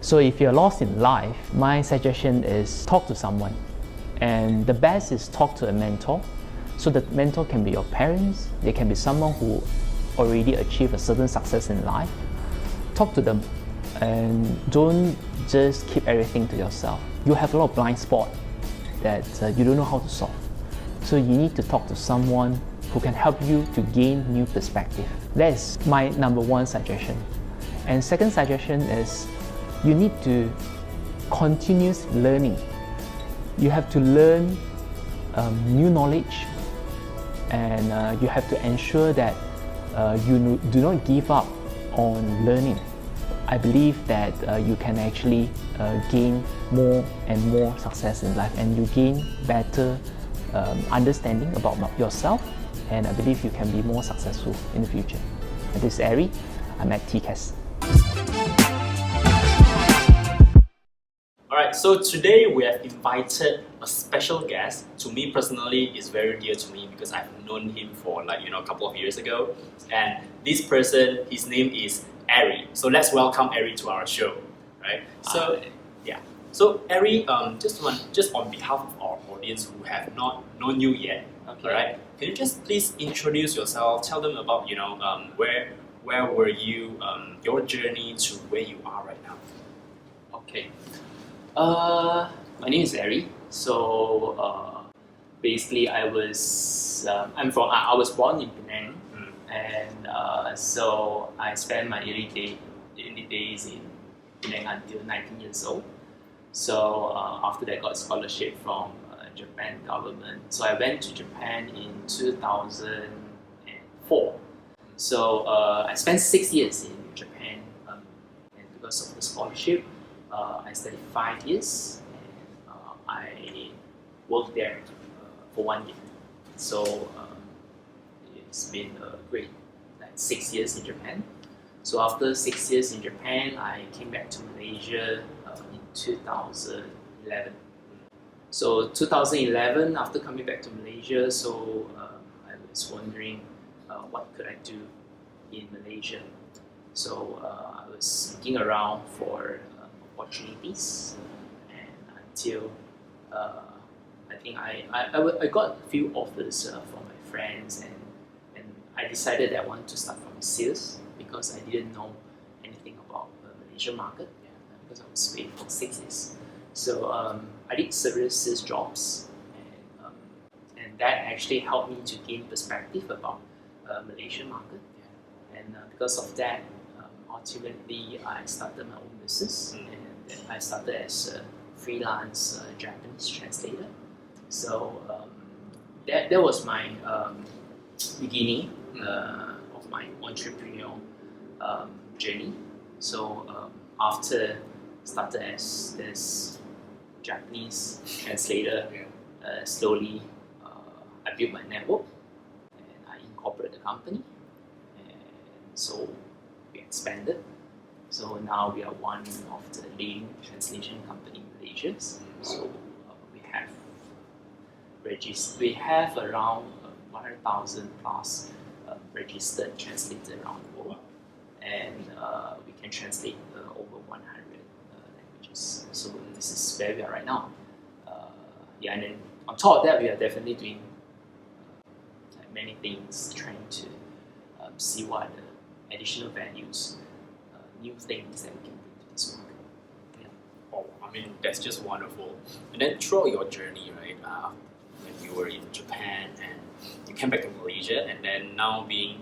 So if you're lost in life, my suggestion is talk to someone. And the best is talk to a mentor. So the mentor can be your parents, they can be someone who already achieved a certain success in life. Talk to them and don't just keep everything to yourself. You have a lot of blind spot that you don't know how to solve. So you need to talk to someone who can help you to gain new perspective. That's my number one suggestion. And second suggestion is you need to continuous learning. You have to learn new knowledge, and you have to ensure that you do not give up on learning. I believe that you can actually gain more and more success in life, and you gain better understanding about yourself, and I believe you can be more successful in the future. And this is Aery. I'm at TCAS. Alright, so today we have invited a special guest. To me personally, is very dear to me because I've known him for a couple of years ago. And this person, his name is Aery. So let's welcome Aery to our show, right? So yeah. So Aery, just on behalf of our audience who have not known you yet, Okay. alright? Can you just please introduce yourself? Tell them about where were you, your journey to where you are right now. Okay. My name is Aery. So basically, I was born in Penang, and so I spent my early days in Penang until 19 years old. So after that, I got a scholarship from Japan government. So I went to Japan in 2004. So I spent 6 years in Japan, and because of the scholarship, I studied 5 years, and I worked there for 1 year. So it's been a great 6 years in Japan. So after 6 years in Japan, I came back to Malaysia in 2011. So 2011, after coming back to Malaysia, so I was wondering what could I do in Malaysia. So I was looking around for opportunities, and until I think I got a few offers from my friends, and I decided that I wanted to start from sales because I didn't know anything about the Malaysian market, because I was paid for 6 years. So I did several sales jobs, and that actually helped me to gain perspective about Malaysian market, and because of that, ultimately I started my own business, and I started as a freelance Japanese translator. So that was my beginning of my entrepreneurial journey. So after started as this Japanese translator, slowly I built my network, and I incorporated the company, and so we expanded. So now we are one of the leading translation company in Malaysia. So we have around 100,000 plus registered translators around the world, and we can translate over 100 languages. So this is where we are right now. And then on top of that, we are definitely doing many things, trying to see what are the additional values, new things that we can bring to this market. Oh, I mean, that's just wonderful. And then throughout your journey, right, when you were in Japan and you came back to Malaysia, and then now being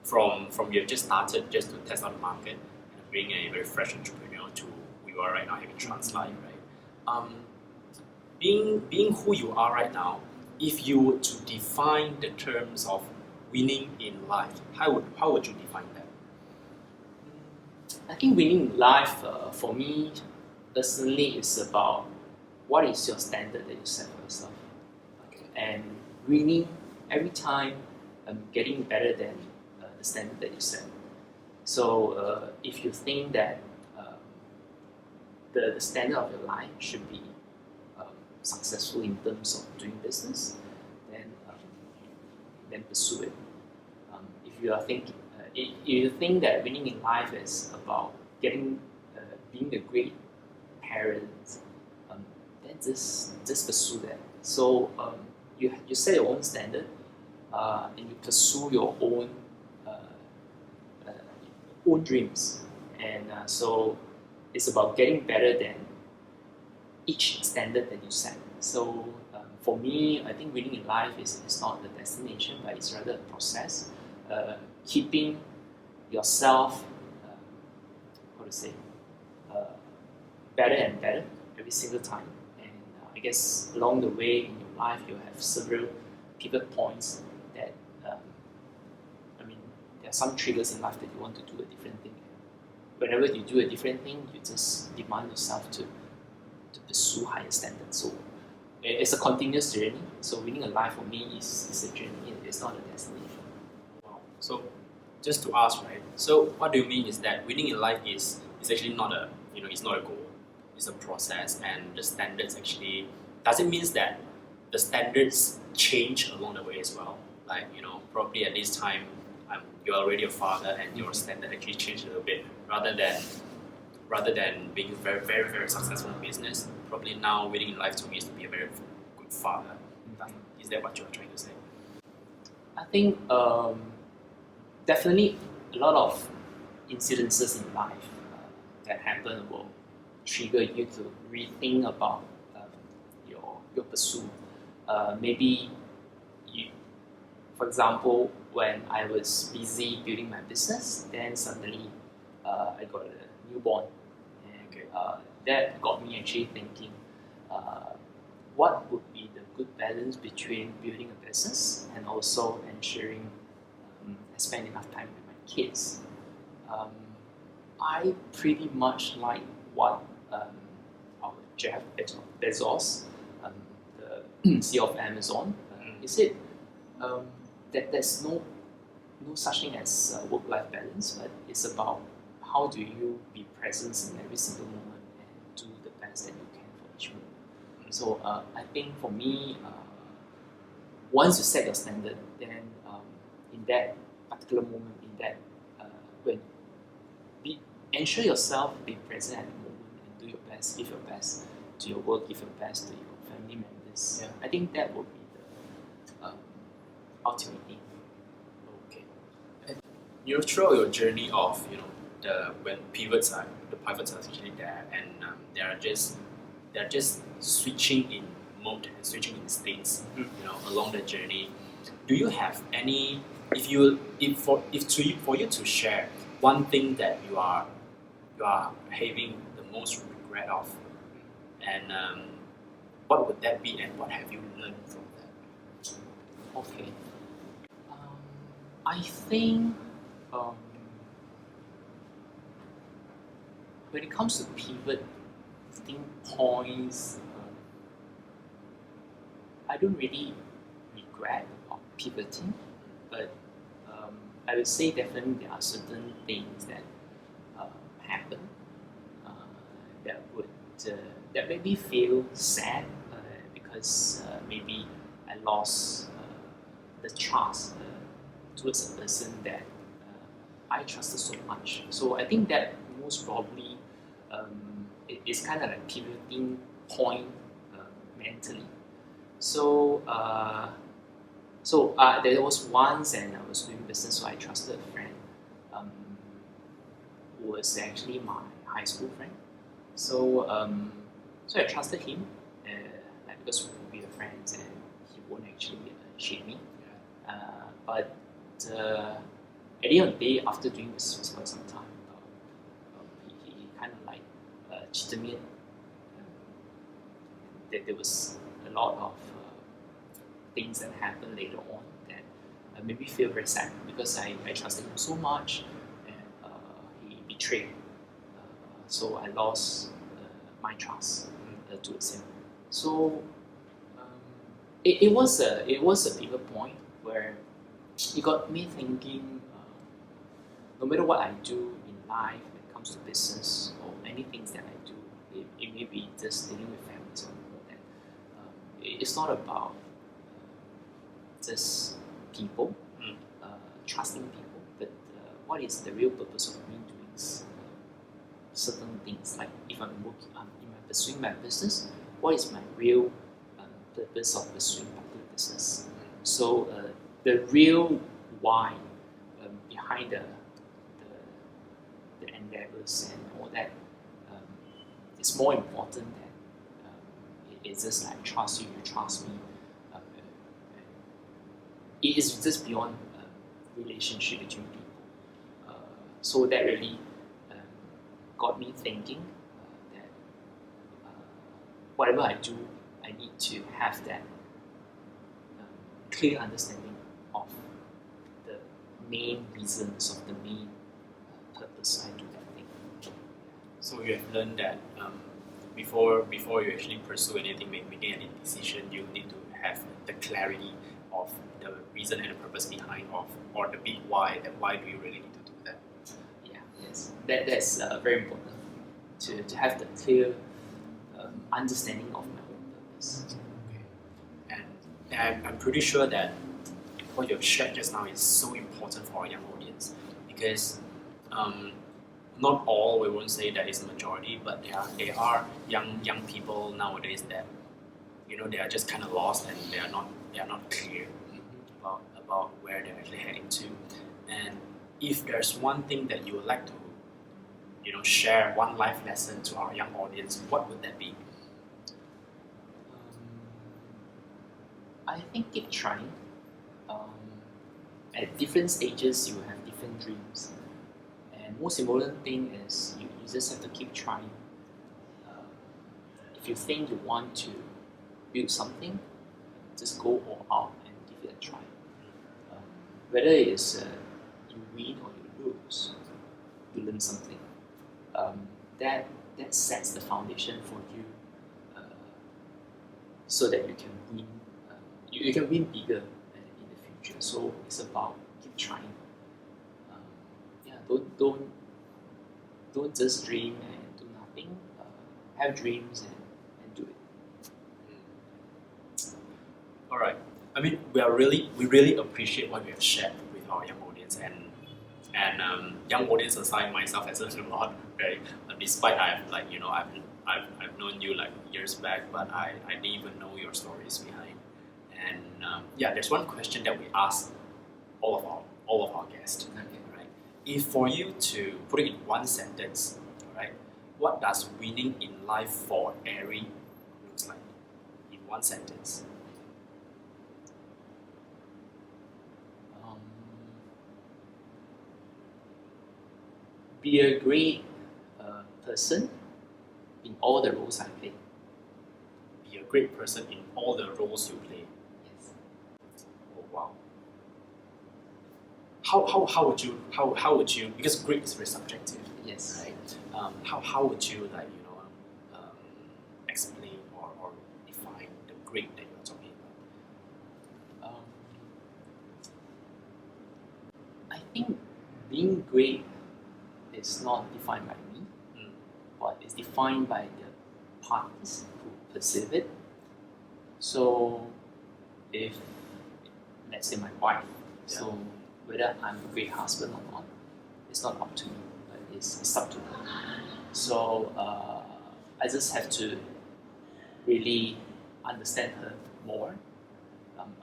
from you have just started just to test out the market, and being a very fresh entrepreneur to who you are right now, having Translife, right? Being who you are right now, if you were to define the terms of winning in life, how would you define that? I think winning in life, for me personally, is about what is your standard that you set for yourself. Okay. And winning every time, getting better than the standard that you set. So if you think that the standard of your life should be successful in terms of doing business, then pursue it. If you think that winning in life is about getting being a great parent, then just pursue that. So you set your own standard, and you pursue your own dreams, and so it's about getting better than each standard that you set. So for me, I think winning in life is not the destination, but it's rather a process. Keeping yourself, better and better every single time. And I guess along the way in your life, you'll have several pivot points that, there are some triggers in life that you want to do a different thing. Whenever you do a different thing, you just demand yourself to pursue higher standards. So it's a continuous journey. So winning a life for me is a journey. It's not a destination. Wow. So just to ask, right? So what do you mean is that winning in life is actually not a it's not a goal. It's a process, and the standards actually does it mean that the standards change along the way as well? Like probably at this time, you're already a father, and your standard actually changed a little bit. Rather than being very very very successful in business, probably now winning in life to me is to be a very good father. Is that what you're trying to say? I think definitely a lot of incidences in life that happen will trigger you to rethink about your pursuit. Maybe for example, when I was busy building my business, then suddenly I got a newborn, and that got me actually thinking, what would be the good balance between building a business and also ensuring I spend enough time with my kids. I pretty much like what our Jeff Bezos, the CEO of Amazon, he said that there's no such thing as work-life balance, but it's about how do you be present in every single moment and do the best that you can for each moment. So I think for me, once you set your standard, then in that particular moment, when ensure yourself be present at the moment and do your best, give your best to your work, give your best to your family members. I think that would be the ultimate aim. Okay. And throughout your journey of when the pivots are actually there, and they're just switching in mode and switching in states, along the journey. Do you have any? For you to share one thing that you are having the most regret of, and what would that be, and what have you learned from that? Okay. I think when it comes to pivoting points, I don't really regret of pivoting, but I would say definitely there are certain things that happen that made me feel sad because maybe I lost the trust towards a person that I trusted so much. So I think that most probably it's kind of like pivoting point mentally. So there was once, and I was doing business, so I trusted a friend who was actually my high school friend. So I trusted him, because we were friends, and he won't actually cheat me. But at the end of the day, after doing business for quite some time, he kind of like cheated me. There was a lot of things that happened later on that made me feel very sad because I trusted him so much, and he betrayed. So I lost my trust towards him. So it was a pivot point where it got me thinking. No matter what I do in life, when it comes to business or any things that I do, it may be just dealing with families or more than. It's not about just people, trusting people, but what is the real purpose of me doing certain things. Like if I'm pursuing my business, what is my real purpose of pursuing particular business? So the real why behind the endeavors and all that is more important than it's just like trust you trust me. It is just beyond relationship between people. So that really got me thinking that whatever I do, I need to have that clear understanding of the main reasons of the main purpose I do that thing. So you have learned that before you actually pursue anything, making any decision, you need to have the clarity of the reason and the purpose behind or the big why. That why do you really need to do that? Yeah, yes, that's very important to have the clear understanding of my own purpose. Okay. And I'm pretty sure that what you have shared just now is so important for our young audience because not all, we won't say that is the majority, but there are young people nowadays that they are just kind of lost and they are not clear about where they're actually heading to. And if there's one thing that you would like to share, one life lesson to our young audience, what would that be? I think keep trying. At different stages, you have different dreams. And most important thing is you just have to keep trying. If you think you want to build something, just go all out and give it a try. Whether it is you win or you lose, you learn something. That sets the foundation for you so that you can win. You can win bigger in the future. So it's about keep trying. Don't just dream and do nothing. Have dreams and do it. All right. I mean, we really appreciate what you have shared with our young audience and young audience aside, myself has learned a lot. Right? Despite I've known you like years back, but I didn't even know your stories behind. And there's one question that we ask all of our guests. Right? If for you to put it in one sentence, right? What does winning in life for Aery looks like in one sentence? Be a great person in all the roles I play. Be a great person in all the roles you play. Yes. Oh wow. How would you because great is very subjective. Yes. Right. How would you explain or define the great that you're talking about? I think being great is not defined by me, but it's defined by the parties who perceive it. So, if let's say my wife, so whether I'm a great husband or not, it's not up to me, but it's up to her. So I just have to really understand her more.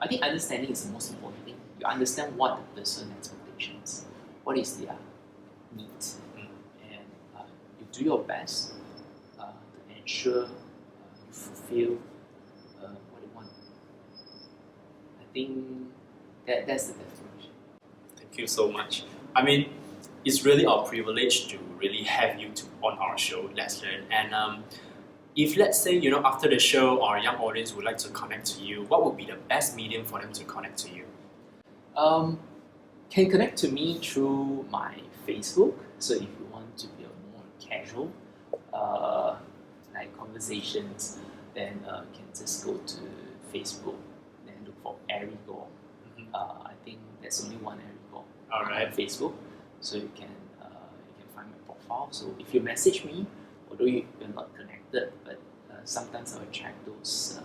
I think understanding is the most important thing. You understand what the person's expectations, what is their needs, and you do your best to ensure you fulfill what they want. I think that's the definition. Thank you so much. I mean, it's really our privilege to really have you on our show, Let's Learn. And if let's say, after the show, our young audience would like to connect to you, what would be the best medium for them to connect to you? Can connect to me through my Facebook. So if you want to be a more casual conversations, then you can just go to Facebook and look for Aery Goh. I think there's only one Aery Goh on Facebook, so you can find my profile. So if you message me, although you're not connected, but sometimes I will check those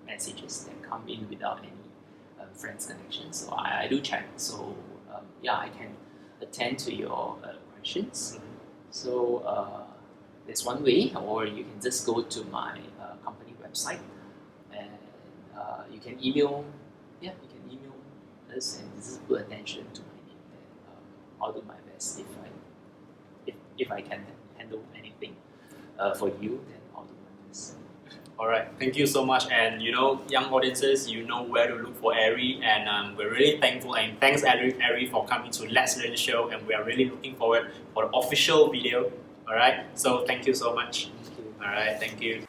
messages that come in without any friends connection. So I do check. So I can attend to your questions. So there's one way, or you can just go to my company website, and you can email. Yeah, you can email us and just put attention to my name. And I'll do my best if I can handle anything for you. Then I'll do my best. Alright, thank you so much. And you know, young audiences, you know where to look for Aery, and we're really thankful, and thanks Aery for coming to Let's Learn Show, and we are really looking forward for the official video. Alright, so thank you so much. Thank you. Alright, thank you.